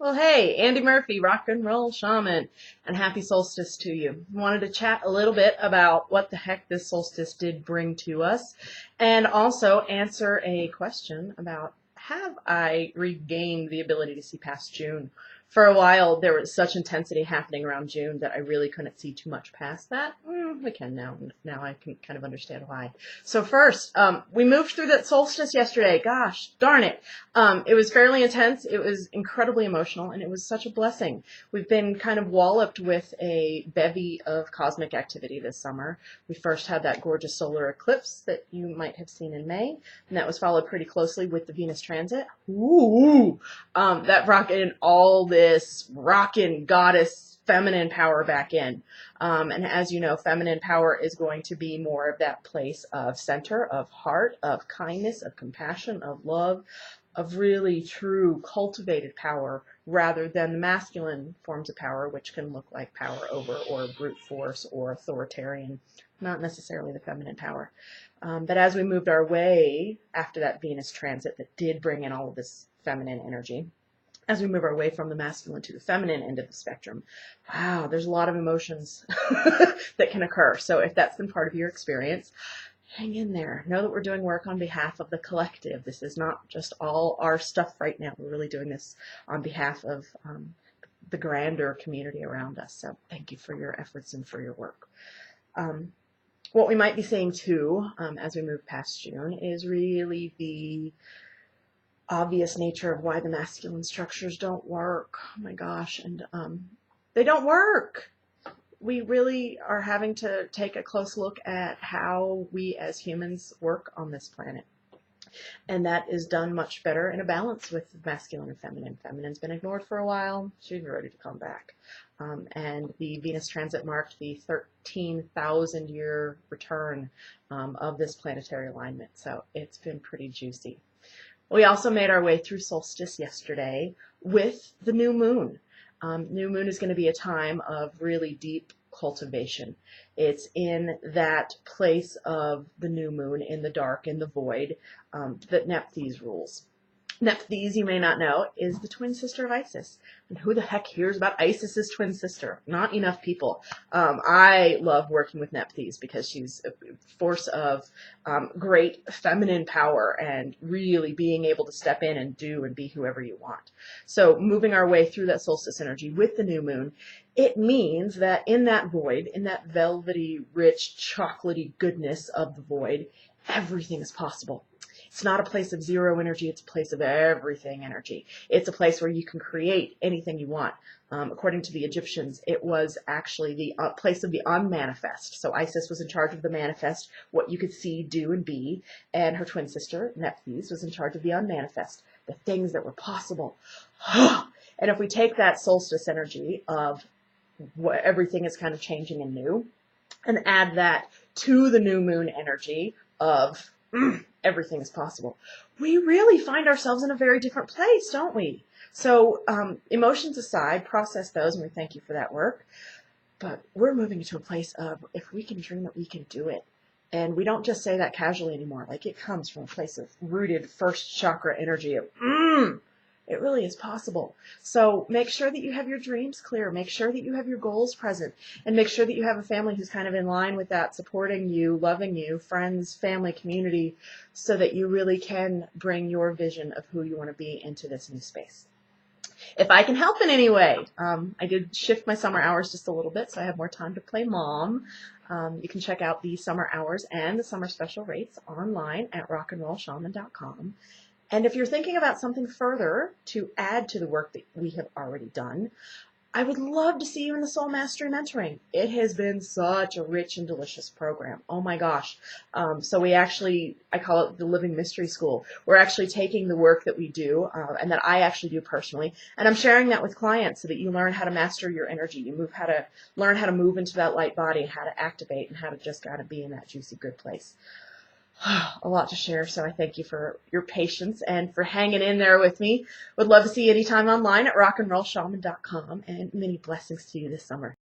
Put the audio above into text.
Well, hey, Andy Murphy, rock and roll shaman, and happy solstice to you. Wanted to chat a little bit about what the heck this solstice did bring to us, and also answer a question about have I regained the ability to see past June? For a while, there was such intensity happening around June that I really couldn't see too much past that. We can now. Now I can kind of understand why. So first, we moved through that solstice yesterday. Gosh, darn it. It was fairly intense. It was incredibly emotional, and it was such a blessing. We've been kind of walloped with a bevy of cosmic activity this summer. We first had that gorgeous solar eclipse that you might have seen in May, and that was followed pretty closely with the Venus transit. Ooh, that brought in all this rockin' goddess feminine power back in. And as you know, feminine power is going to be more of that place of center, of heart, of kindness, of compassion, of love, of really true cultivated power rather than the masculine forms of power, which can look like power over or brute force or authoritarian, not necessarily the feminine power. But as we moved our way after that Venus transit that did bring in all of this feminine energy, as we move our way from the masculine to the feminine end of the spectrum, wow, there's a lot of emotions that can occur. So if that's been part of your experience, hang in there. Know that we're doing work on behalf of the collective. This is not just all our stuff right now. We're really doing this on behalf of the grander community around us. So thank you for your efforts and for your work. What we might be seeing too, as we move past June, is really the obvious nature of why the masculine structures don't work. Oh my gosh, and they don't work. We really are having to take a close look at how we as humans work on this planet. And that is done much better in a balance with masculine and feminine. Feminine's been ignored for a while. She's ready to come back. And the Venus transit marked the 13,000 year return of this planetary alignment. So it's been pretty juicy. We also made our way through solstice yesterday with the new moon. New moon is going to be a time of really deep cultivation. It's in that place of the new moon, in the dark, in the void, that Nephthys rules. Nephthys, you may not know, is the twin sister of Isis. And who the heck hears about Isis's twin sister? Not enough people. I love working with Nephthys because she's a force of great feminine power and really being able to step in and do and be whoever you want. So moving our way through that solstice energy with the new moon, it means that in that void, in that velvety, rich, chocolatey goodness of the void, everything is possible. It's not a place of zero energy. It's a place of everything energy. It's a place where you can create anything you want. According to the Egyptians, it was actually the place of the unmanifest. So Isis was in charge of the manifest, what you could see, do, and be. And her twin sister, Nephthys, was in charge of the unmanifest, the things that were possible. And if we take that solstice energy of what everything is kind of changing and new, and add that to the new moon energy of everything is possible, we really find ourselves in a very different place, don't we? So emotions aside, process those, and we thank you for that work. But we're moving to a place of if we can dream it, we can do it. And we don't just say that casually anymore. Like it comes from a place of rooted first chakra energy of, it really is possible. So make sure that you have your dreams clear. Make sure that you have your goals present. And make sure that you have a family who's kind of in line with that, supporting you, loving you, friends, family, community, so that you really can bring your vision of who you want to be into this new space. If I can help in any way, I did shift my summer hours just a little bit, so I have more time to play mom. You can check out the summer hours and the summer special rates online at rockandrollshaman.com. And if you're thinking about something further to add to the work that we have already done, I would love to see you in the Soul Mastery Mentoring. It has been such a rich and delicious program. Oh my gosh. So we actually, I call it the Living Mystery School. We're actually taking the work that we do and that I actually do personally, and I'm sharing that with clients so that you learn how to master your energy. You learn how to move into that light body, how to activate, and how to just kind of be in that juicy good place. A lot to share, so I thank you for your patience and for hanging in there with me. Would love to see you anytime online at rockandrollshaman.com, and many blessings to you this summer.